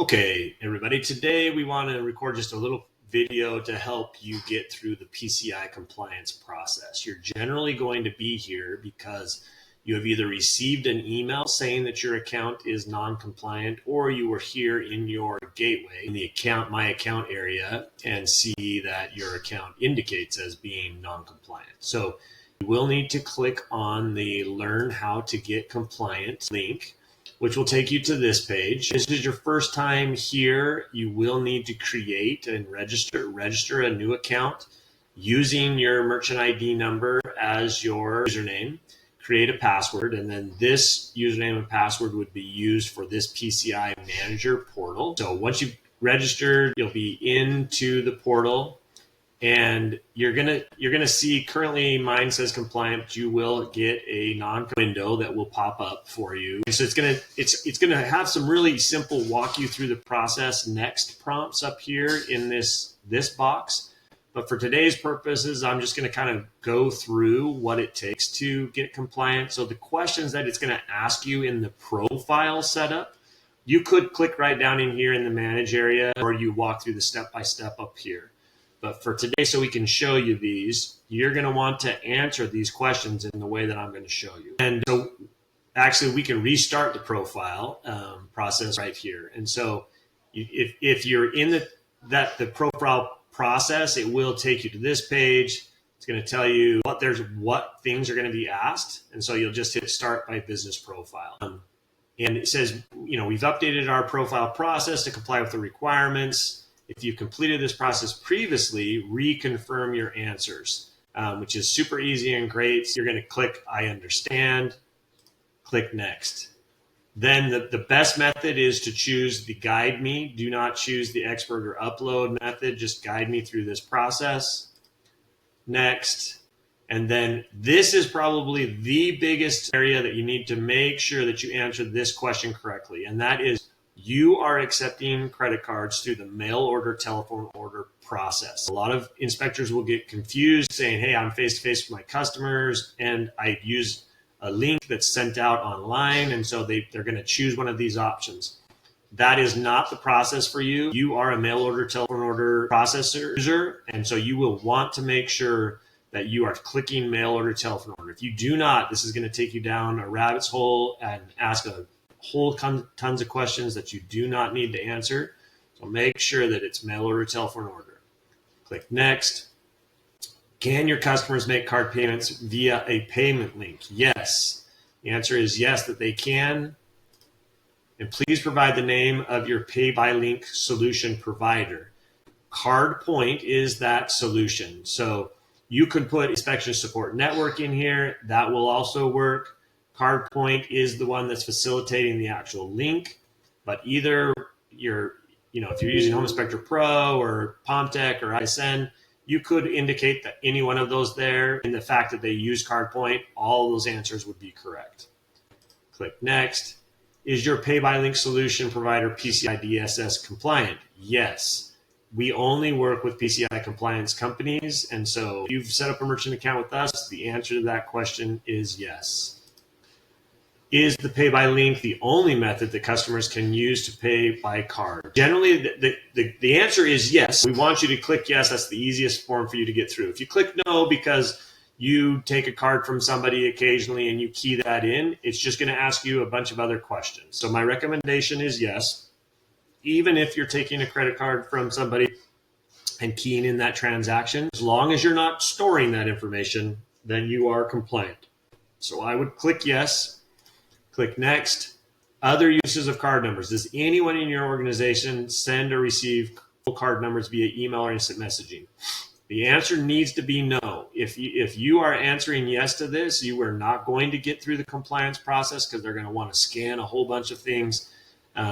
Okay, everybody, today we want to record just a little video to help you get through the PCI compliance process. You're generally going to be here because you have either received an email saying that your account is non-compliant, or you were here in your gateway in the account, my account area, and see that your account indicates as being non-compliant. So you will need to click on the Learn How to Get Compliant link, which will take you to this page. If this is your first time here, you will need to create and register a new account using your merchant ID number as your username. Create a password, and then this username and password would be used for this PCI manager portal. So once you've registered, you'll be into the portal. And you're gonna see, currently mine says compliant, but you will get a window that will pop up for you. So it's gonna have some really simple walk you through the process next prompts up here in this box. But for today's purposes, I'm just gonna kind of go through what it takes to get compliant. So the questions that it's gonna ask you in the profile setup, you could click right down in here in the manage area, or you walk through the step-by-step up here. But for today, so we can show you these, you're going to want to answer these questions in the way that I'm going to show you. And so actually, we can restart the profile process right here. And so if you're in the profile process, it will take you to this page. It's going to tell you what things are going to be asked. And so you'll just hit Start by Business Profile. And it says, we've updated our profile process to comply with the requirements. If you completed this process previously, reconfirm your answers, which is super easy and great. You're going to click I understand, click next. Then the best method is to choose the guide me. Do not choose the expert or upload method. Just guide me through this process. Next. And then this is probably the biggest area that you need to make sure that you answer this question correctly. And that is, you are accepting credit cards through the mail order, telephone order process. A lot of inspectors will get confused saying, hey, I'm face-to-face with my customers, and I use a link that's sent out online, and so they're going to choose one of these options. That is not the process for you. You are a mail order, telephone order processor user, and so you will want to make sure that you are clicking mail order, telephone order. If you do not, this is going to take you down a rabbit's hole and ask a whole tons of questions that you do not need to answer. So make sure that it's mail order, telephone order. Click next. Can your customers make card payments via a payment link? Yes. The answer is yes, that they can. And please provide the name of your pay by link solution provider. CardPoint is that solution. So you could put Inspection Support Network in here. That will also work. CardPoint is the one that's facilitating the actual link, but either if you're using Home Inspector Pro or PalmTech or ISN, you could indicate that any one of those there, and the fact that they use CardPoint, all those answers would be correct. Click next. Is your pay-by-link solution provider PCI DSS compliant? Yes. We only work with PCI compliance companies, and so if you've set up a merchant account with us, the answer to that question is yes. Is the pay by link the only method that customers can use to pay by card? Generally, the answer is yes. We want you to click yes. That's the easiest form for you to get through. If you click no because you take a card from somebody occasionally and you key that in, it's just going to ask you a bunch of other questions. So my recommendation is yes. Even if you're taking a credit card from somebody and keying in that transaction, as long as you're not storing that information, then you are compliant. So I would click yes. Click next. Other uses of card numbers. Does anyone in your organization send or receive card numbers via email or instant messaging? The answer needs to be no. If you are answering yes to this, you are not going to get through the compliance process because they're going to want to scan a whole bunch of things,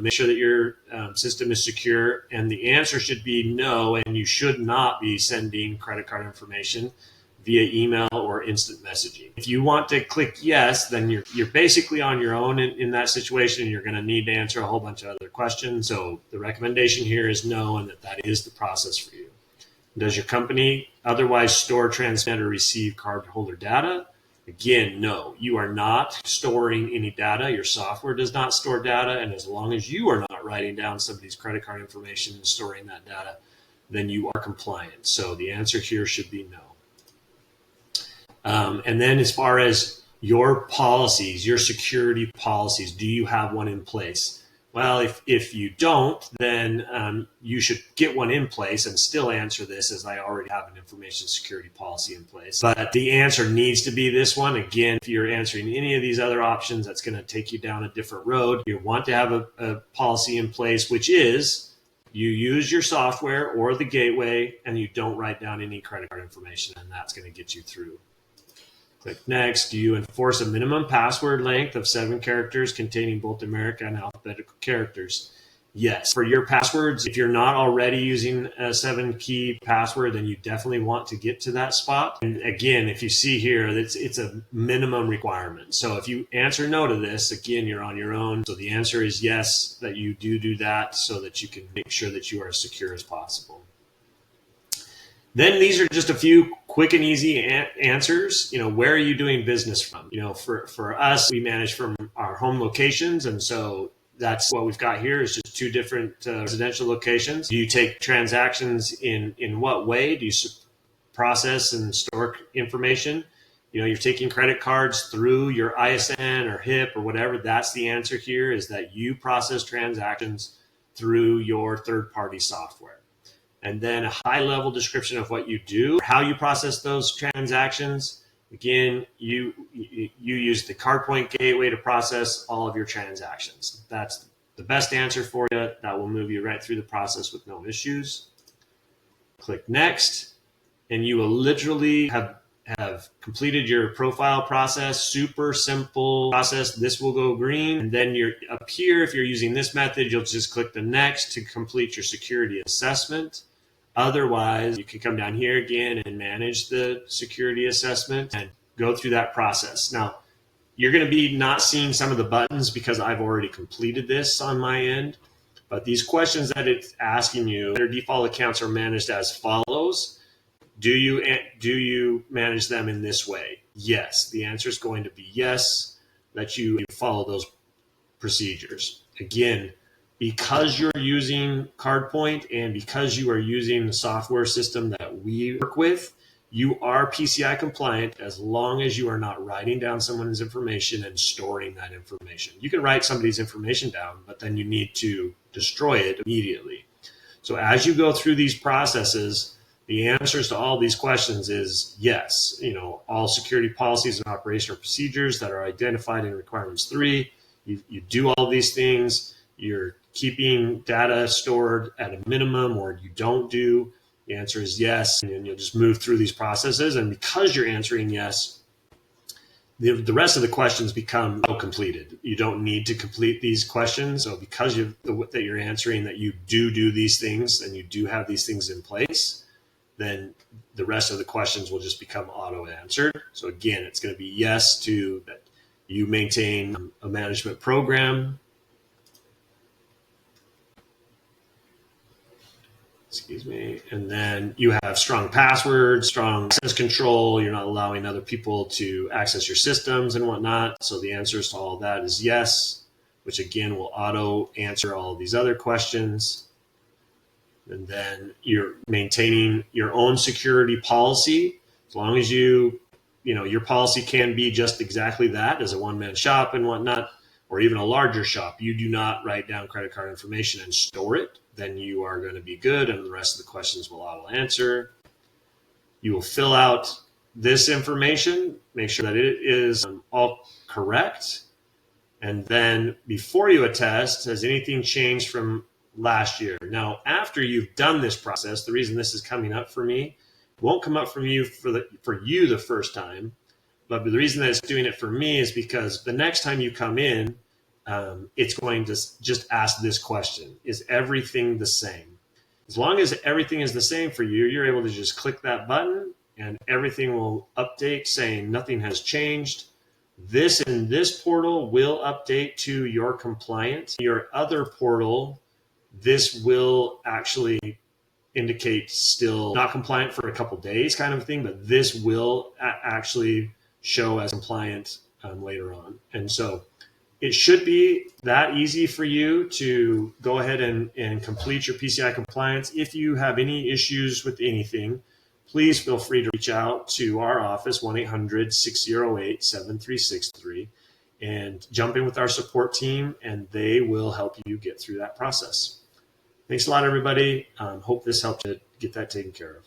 make sure that your system is secure. And the answer should be no, and you should not be sending credit card information via email or instant messaging. If you want to click yes, then you're basically on your own in that situation, and you're going to need to answer a whole bunch of other questions. So the recommendation here is no, and that is the process for you. Does your company otherwise store, transmit, or receive cardholder data? Again, no, you are not storing any data. Your software does not store data. And as long as you are not writing down somebody's credit card information and storing that data, then you are compliant. So the answer here should be no. And then as far as your policies, your security policies, do you have one in place? Well, if you don't, then you should get one in place and still answer this as I already have an information security policy in place. But the answer needs to be this one. Again, if you're answering any of these other options, that's going to take you down a different road. You want to have a policy in place, which is you use your software or the gateway and you don't write down any credit card information, and that's going to get you through. Click next. Do you enforce a minimum password length of 7 characters containing both numeric and alphabetical characters? Yes. For your passwords, if you're not already using a 7-key password, then you definitely want to get to that spot. And again, if you see here, it's a minimum requirement. So if you answer no to this, again, you're on your own. So the answer is yes, that you do that so that you can make sure that you are as secure as possible. Then these are just a few quick and easy answers. Where are you doing business from? For us, we manage from our home locations. And so that's what we've got here is just 2 different residential locations. Do you take transactions in what way? Do you process and store information? You're taking credit cards through your ISN or HIP or whatever. That's the answer here, is that you process transactions through your third-party software. And then a high-level description of what you do, how you process those transactions. Again, you use the CardPoint gateway to process all of your transactions. That's the best answer for you. That will move you right through the process with no issues. Click next, and you will literally have completed your profile process. Super simple process. This will go green, and then you're up here. If you're using this method, you'll just click the next to complete your security assessment. Otherwise, you can come down here again and manage the security assessment and go through that process. Now, you're going to be not seeing some of the buttons because I've already completed this on my end. But these questions that it's asking you, their default accounts are managed as follows. Do you manage them in this way? Yes. The answer is going to be yes, that you follow those procedures. Again, because you're using CardPoint and because you are using the software system that we work with, you are PCI compliant as long as you are not writing down someone's information and storing that information. You can write somebody's information down, but then you need to destroy it immediately. So as you go through these processes, the answers to all these questions is yes. All security policies and operational procedures that are identified in requirements 3, you do all these things. You're keeping data stored at a minimum, or you don't do. The answer is yes, and you'll just move through these processes. And because you're answering yes, the rest of the questions become completed. You don't need to complete these questions. So because that you're answering that you do these things and you do have these things in place, then the rest of the questions will just become auto-answered. So again, it's going to be yes to that you maintain a management program. Excuse me. And then you have strong passwords, strong access control. You're not allowing other people to access your systems and whatnot. So the answers to all that is yes, which again will auto answer all of these other questions. And then you're maintaining your own security policy. As long as your policy can be just exactly that, as a one-man shop and whatnot, or even a larger shop. You do not write down credit card information and store it. Then you are going to be good, and the rest of the questions will auto answer. You will fill out this information, make sure that it is all correct. And then before you attest, has anything changed from last year? Now, after you've done this process, the reason this is coming up for me, won't come up from you for you the first time, but the reason that it's doing it for me is because the next time you come in, it's going to just ask this question: is everything the same? As long as everything is the same for you, you're able to just click that button and everything will update saying nothing has changed. This in this portal will update to your compliant. Your other portal, this will actually indicate still not compliant for a couple days kind of thing, but this will actually show as compliant later on. And so it should be that easy for you to go ahead and complete your PCI compliance. If you have any issues with anything, please feel free to reach out to our office, 1-800-608-7363, and jump in with our support team, and they will help you get through that process. Thanks a lot, everybody. Hope this helped to get that taken care of.